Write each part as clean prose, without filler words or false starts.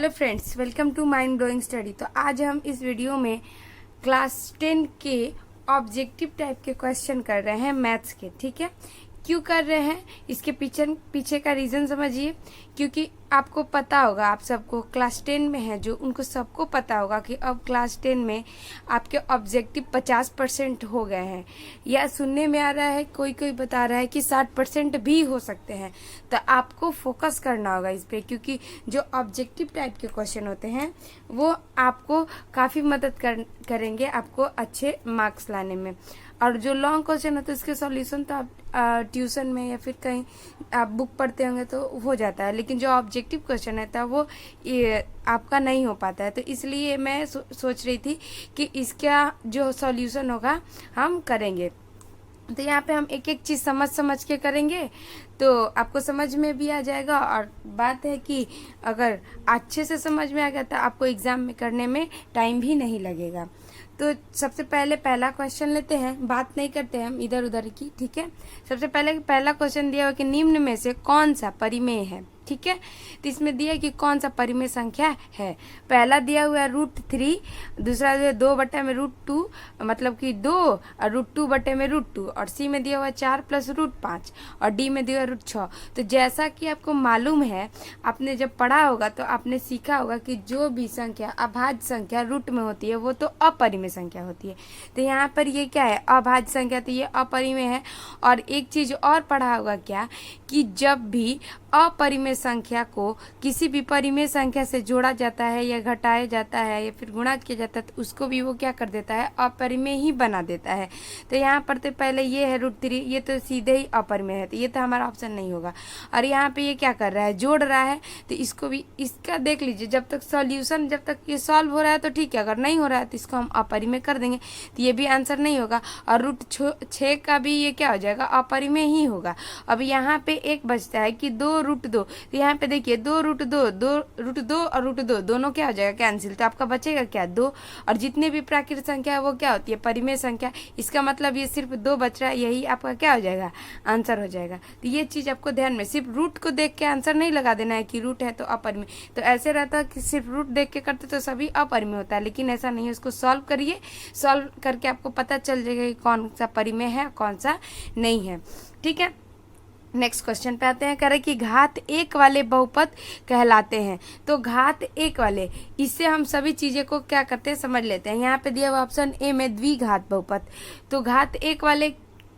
Hello friends, welcome to mind blowing study. तो आज हम इस वीडियो में क्लास 10 के ऑब्जेक्टिव टाइप के क्वेश्चन कर रहे हैं मैथ्स के। ठीक है, क्यों कर रहे हैं इसके पीछे का रीज़न समझिए। क्योंकि आपको पता होगा, आप सबको क्लास 10 में है जो, उनको सबको पता होगा कि अब क्लास 10 में आपके ऑब्जेक्टिव 50% हो गए हैं, या सुनने में आ रहा है कोई कोई बता रहा है कि 60% भी हो सकते हैं। तो आपको फोकस करना होगा इस पे, क्योंकि जो ऑब्जेक्टिव टाइप के क्वेश्चन होते हैं वो आपको काफ़ी मदद करेंगे आपको अच्छे मार्क्स लाने में। और जो लॉन्ग क्वेश्चन होते हैं उसके सॉल्यूशन तो आप ट्यूशन में या फिर कहीं आप बुक पढ़ते होंगे तो हो जाता है, लेकिन जो ऑब्जेक्टिव क्वेश्चन रहता है वो ये आपका नहीं हो पाता है। तो इसलिए मैं सोच रही थी कि इसका जो सॉल्यूशन होगा हम करेंगे। तो यहाँ पे हम एक एक चीज़ समझ के करेंगे तो आपको समझ में भी आ जाएगा। और बात है कि अगर अच्छे से समझ में आ गया तो आपको एग्ज़ाम में करने में टाइम भी नहीं लगेगा। तो सबसे पहले पहला क्वेश्चन लेते हैं, बात नहीं करते हैं हम इधर उधर की। ठीक है, सबसे पहले पहला क्वेश्चन दिया हुआ कि निम्न में से कौन सा परिमेय है। ठीक है, तो इसमें दिया कि कौन सा परिमेय संख्या है। पहला दिया हुआ है √3, दूसरा दिया 2/√2 मतलब कि 2 और √2/√2, और सी में दिया हुआ 4 + √5 और डी में दिया हुआ √6। तो जैसा कि आपको मालूम है, आपने जब पढ़ा होगा तो आपने सीखा होगा कि जो भी संख्या अभाज्य संख्या रूट में होती है वो तो अपरिमेय संख्या होती है। तो यहाँ पर ये क्या है, अभाज्य संख्या, तो ये अपरिमेय है। और एक चीज़ और पढ़ा होगा क्या, कि जब भी अपरिमेय संख्या को किसी भी परिमेय संख्या से जोड़ा जाता है या घटाया जाता है या फिर गुणा किया जाता है तो उसको भी वो क्या कर देता है, अपरिमेय ही बना देता है। तो यहाँ पर तो पहले ये है √3, ये तो सीधे ही अपरिमेय है, तो ये तो हमारा ऑप्शन नहीं होगा। और यहाँ पे ये क्या कर रहा है, जोड़ रहा है, तो इसको भी इसका देख लीजिए। जब तक सॉल्यूशन, जब तक ये सॉल्व हो रहा है तो ठीक है, अगर नहीं हो रहा है तो इसको हम अपरिमेय कर देंगे, तो ये भी आंसर नहीं होगा। और √6 का भी ये क्या हो जाएगा, अपरिमेय ही होगा। अब यहाँ पे एक बचता है कि 2√2, तो यहाँ पे देखिए 2√2 और √2 दोनों क्या हो जाएगा, कैंसिल। तो आपका बचेगा क्या, 2। और जितने भी प्राकृत संख्या है वो क्या होती है, परिमेय संख्या। इसका मतलब ये सिर्फ 2 बच रहा है, यही आपका क्या हो जाएगा, आंसर हो जाएगा। तो ये चीज़ आपको ध्यान में, सिर्फ रूट को देख के आंसर नहीं लगा देना है कि रूट है तो अपरिमेय। तो ऐसे रहता है कि सिर्फ रूट देख के करते तो सभी अपरिमेय होता है, लेकिन ऐसा नहीं है। उसको सॉल्व करिए, सॉल्व करके आपको पता चल जाएगा कि कौन सा परिमेय है कौन सा नहीं है। ठीक है, नेक्स्ट क्वेश्चन पे आते हैं। करें कि घात 1 वाले बहुपद कहलाते हैं। तो घात 1 वाले, इससे हम सभी चीज़ें को क्या करते हैं समझ लेते हैं। यहाँ पे दिया हुआ ऑप्शन ए में द्विघात बहुपद। तो घात 1 वाले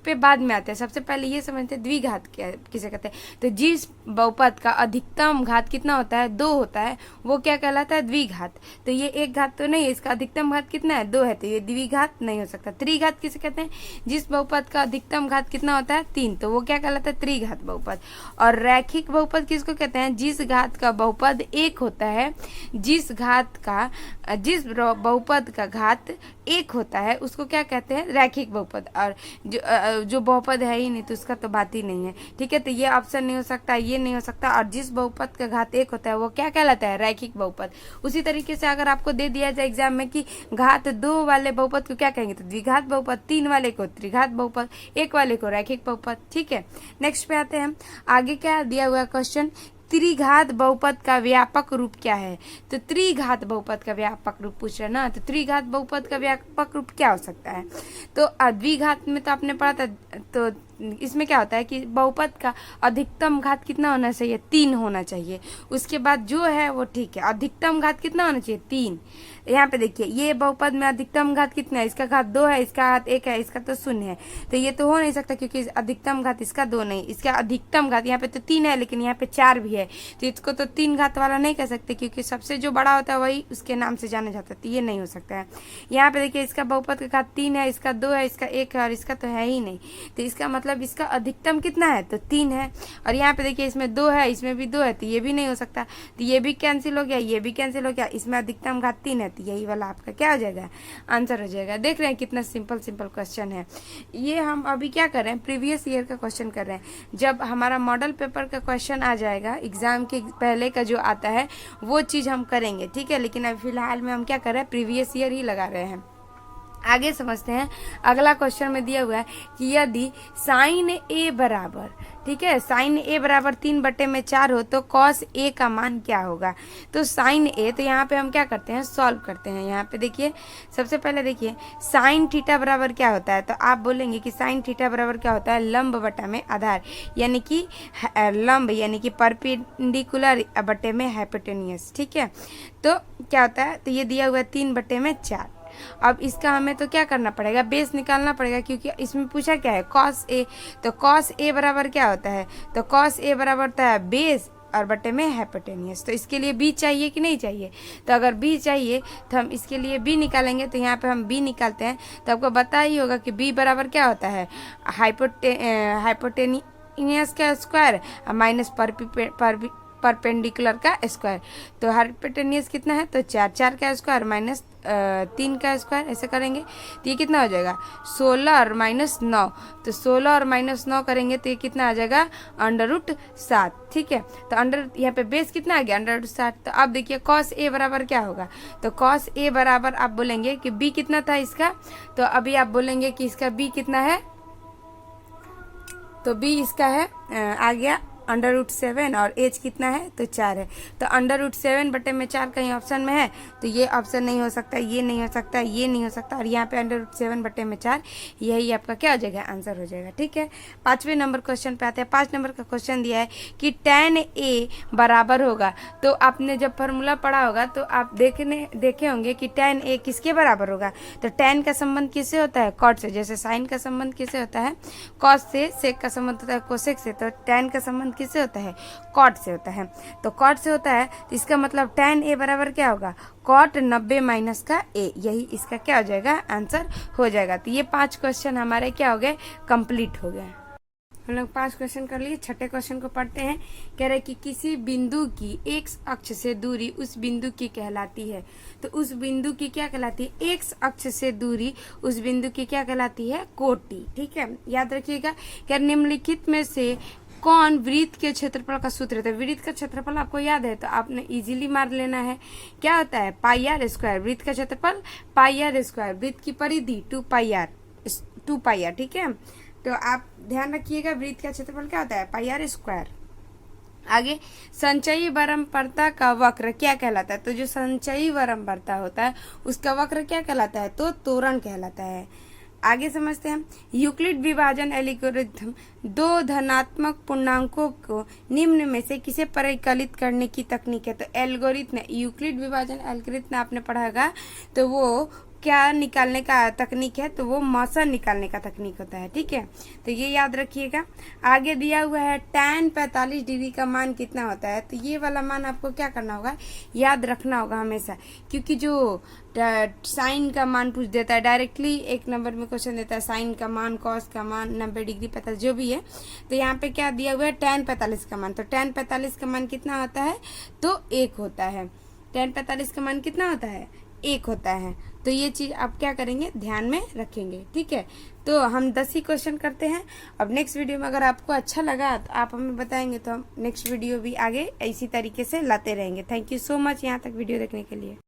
पे बाद में आते हैं, सबसे पहले ये समझते हैं द्विघात क्या किसे कहते हैं। तो जिस बहुपद का अधिकतम घात कितना होता है, 2 होता है, वो क्या कहलाता है, द्विघात। तो ये एक घात तो नहीं है, इसका अधिकतम घात कितना है, 2 है, तो ये द्विघात नहीं हो सकता। त्रिघात किसे कहते हैं, जिस बहुपद का अधिकतम घात कितना होता है, 3, तो वो क्या कहलाता है, त्रिघात बहुपद। और रैखिक बहुपद किसको कहते हैं, जिस घात का बहुपद 1 होता है, जिस बहुपद का घात 1 होता है उसको क्या कहते हैं, रैखिक बहुपद। और जो बहुपद है ही नहीं तो उसका तो बात ही नहीं है। ठीक है, तो ये ऑप्शन नहीं हो सकता, ये नहीं हो सकता। और जिस बहुपद का घात 1 होता है वो क्या कहलाता है, रैखिक बहुपद। उसी तरीके से अगर आपको दे दिया जाए एग्जाम में कि घात 2 वाले बहुपद को क्या कहेंगे, तो द्विघात बहुपद, 3 वाले को त्रिघात बहुपद, 1 वाले को रैखिक बहुपद। ठीक है, नेक्स्ट पे आते हैं हम। आगे क्या दिया हुआ क्वेश्चन, त्रिघात बहुपद का व्यापक रूप क्या है। तो त्रिघात बहुपद का व्यापक रूप पूछ रहे ना, तो त्रिघात बहुपद का व्यापक रूप क्या हो सकता है। तो द्विघात में तो आपने पढ़ा था, तो इसमें क्या होता है कि बहुपद का अधिकतम घात कितना होना चाहिए, 3 होना चाहिए। उसके बाद जो है वो ठीक है, अधिकतम घात कितना होना चाहिए, 3। यहाँ पे देखिए ये बहुपद में अधिकतम घात कितना है, इसका घात 2 है, इसका घात 1 है, इसका तो 0 है, तो ये तो हो नहीं सकता क्योंकि अधिकतम घात इसका 2 नहीं, इसका अधिकतम घात यहाँ पे तो 3 है लेकिन यहाँ पे 4 भी है, तो इसको तो 3 घात वाला नहीं कह सकते क्योंकि सबसे जो बड़ा होता है वही उसके नाम से जाना जाता है, तो ये नहीं हो सकता है। यहाँ पे देखिए इसका बहुपद का घात 3 है, इसका 2 है, इसका 1 है और इसका तो है ही नहीं, तो इसका मतलब इसका अधिकतम कितना है, तो 3 है। और यहाँ पे देखिए इसमें 2 है, इसमें भी 2 है, तो ये भी नहीं हो सकता, तो ये भी कैंसिल हो गया, ये भी कैंसिल हो गया। इसमें अधिकतम घात 3 है, तो यही वाला आपका क्या हो जाएगा, आंसर हो जाएगा। देख रहे हैं कितना सिंपल क्वेश्चन है। ये हम अभी क्या कर रहे हैं, प्रीवियस ईयर का क्वेश्चन कर रहे हैं। जब हमारा मॉडल पेपर का क्वेश्चन आ जाएगा, एग्जाम के पहले का जो आता है वो चीज़ हम करेंगे। ठीक है, लेकिन अभी फिलहाल में हम क्या कर रहे हैं, प्रीवियस ईयर ही लगा रहे हैं। आगे समझते हैं। अगला क्वेश्चन में दिया हुआ है कि यदि साइन ए बराबर, ठीक है, साइन ए बराबर 3/4 हो तो कॉस ए का मान क्या होगा। तो साइन ए, तो यहाँ पे हम क्या करते हैं, सॉल्व करते हैं। यहाँ पे देखिए, सबसे पहले देखिए साइन थीटा बराबर क्या होता है। तो आप बोलेंगे कि साइन थीटा बराबर क्या होता है, लंब बटा में आधार, यानी कि लंब यानी कि परपेंडिकुलर बटे में हाइपोटेनियस, ठीक है। तो क्या होता है, तो ये दिया हुआ है 3/4। अब इसका हमें तो क्या करना पड़ेगा, बेस निकालना पड़ेगा, क्योंकि इसमें पूछा क्या है, कॉस ए। तो कॉस ए बराबर क्या होता है, तो कॉस ए बराबर होता है बेस और बटे में हाइपोटेनियस। तो इसके लिए बी चाहिए कि नहीं चाहिए, तो अगर बी चाहिए तो हम इसके लिए बी निकालेंगे। तो यहाँ पे हम बी निकालते हैं, तो आपको पता ही होगा कि बी बराबर क्या होता है, हाइपोटेनियस का स्क्वायर माइनस परपेंडिकुलर का स्क्वायर। तो हाइपोटेनियस कितना है, तो 4 का स्क्वायर माइनस 3 का स्क्वायर, ऐसे करेंगे तो ये कितना हो जाएगा, 16 और -9। तो 16 और -9 करेंगे तो ये कितना आ जाएगा, √7, ठीक है। तो यहाँ पे बेस कितना आ गया, √7। तो अब देखिए कॉस ए बराबर क्या होगा, तो कॉस ए बराबर आप बोलेंगे कि बी कितना था इसका, तो अभी आप बोलेंगे कि इसका बी कितना है, तो बी इसका है आ गया √7 और एज कितना है, तो 4 है। तो √7 बटे में 4 कहीं ऑप्शन में है, तो ये ऑप्शन नहीं हो सकता, ये नहीं हो सकता, ये नहीं हो सकता, और यहाँ पे √7 बटे में 4, यही आपका क्या हो जाएगा, आंसर हो जाएगा, ठीक है। 5वें नंबर क्वेश्चन पे आते हैं। 5 नंबर का क्वेश्चन दिया है कि tan A बराबर होगा। तो आपने जब फॉर्मूला पढ़ा होगा तो आप देखे होंगे कि tan A किसके बराबर होगा। तो tan का संबंध किससे होता है, cot से। जैसे साइन का संबंध किससे होता है, cos से। सेक का संबंध होता है कोसेक से। तो tan का संबंध किससे होता है, कॉट से होता है। तो कॉट से होता है तो इसका मतलब tan A बराबर क्या होगा, कॉट 90 माइनस का A, यही इसका क्या हो जाएगा, आंसर हो जाएगा। तो ये 5 क्वेश्चन हमारे क्या हो गए, कंप्लीट हो गए। हम लोग 5 क्वेश्चन कर लिए। 6ठे क्वेश्चन को पढ़ते हैं। कह रहे कि किसी बिंदु की एक्स अक्ष से दूरी उस बिंदु की कहलाती है। तो उस बिंदु की क्या कहलाती है, एक्स अक्ष से दूरी उस बिंदु की क्या कहलाती है, कोटि, ठीक है। याद रखिएगा। क्या निम्नलिखित में से कौन वृत्त के क्षेत्रफल का सूत्र है। तो वृत्त का क्षेत्रफल आपको याद है, तो आपने इजीली मार लेना है। क्या होता है, πr²। वृत्त का क्षेत्रफल πr²। वृत्त की परिधि 2πr, ठीक है। तो आप ध्यान रखिएगा, वृत्त का क्षेत्रफल क्या होता है, πr²। आगे संचयी परम्परता का वक्र क्या कहलाता है। तो जो संचयी परम्परता होता है उसका वक्र क्या कहलाता है, तो त्वरण कहलाता है। आगे समझते हैं। यूक्लिड विभाजन एल्गोरिथम 2 धनात्मक पूर्णांकों को निम्न में से किसे परिकलित करने की तकनीक है। तो एल्गोरिथम, यूक्लिड विभाजन एल्गोरिथम आपने पढ़ा होगा, तो वो क्या निकालने का तकनीक है, तो वो मौसन निकालने का तकनीक होता है, ठीक है। तो ये याद रखिएगा। आगे दिया हुआ है tan 45 डिग्री का मान कितना होता है। तो ये वाला मान आपको क्या करना होगा, याद रखना होगा हमेशा, क्योंकि जो साइन का मान पूछ देता है डायरेक्टली, 1 नंबर में क्वेश्चन देता है साइन का मान, कॉस का मान, 90 डिग्री 45 जो भी है। तो यहाँ पे क्या दिया हुआ है, tan 45 का मान। तो tan 45 का मान कितना होता है, तो 1 होता है। tan 45 का मान कितना होता है, 1 होता है। तो ये चीज आप क्या करेंगे, ध्यान में रखेंगे, ठीक है। तो हम 10 ही क्वेश्चन करते हैं। अब नेक्स्ट वीडियो में अगर आपको अच्छा लगा तो आप हमें बताएंगे, तो हम नेक्स्ट वीडियो भी आगे इसी तरीके से लाते रहेंगे। थैंक यू सो मच यहाँ तक वीडियो देखने के लिए।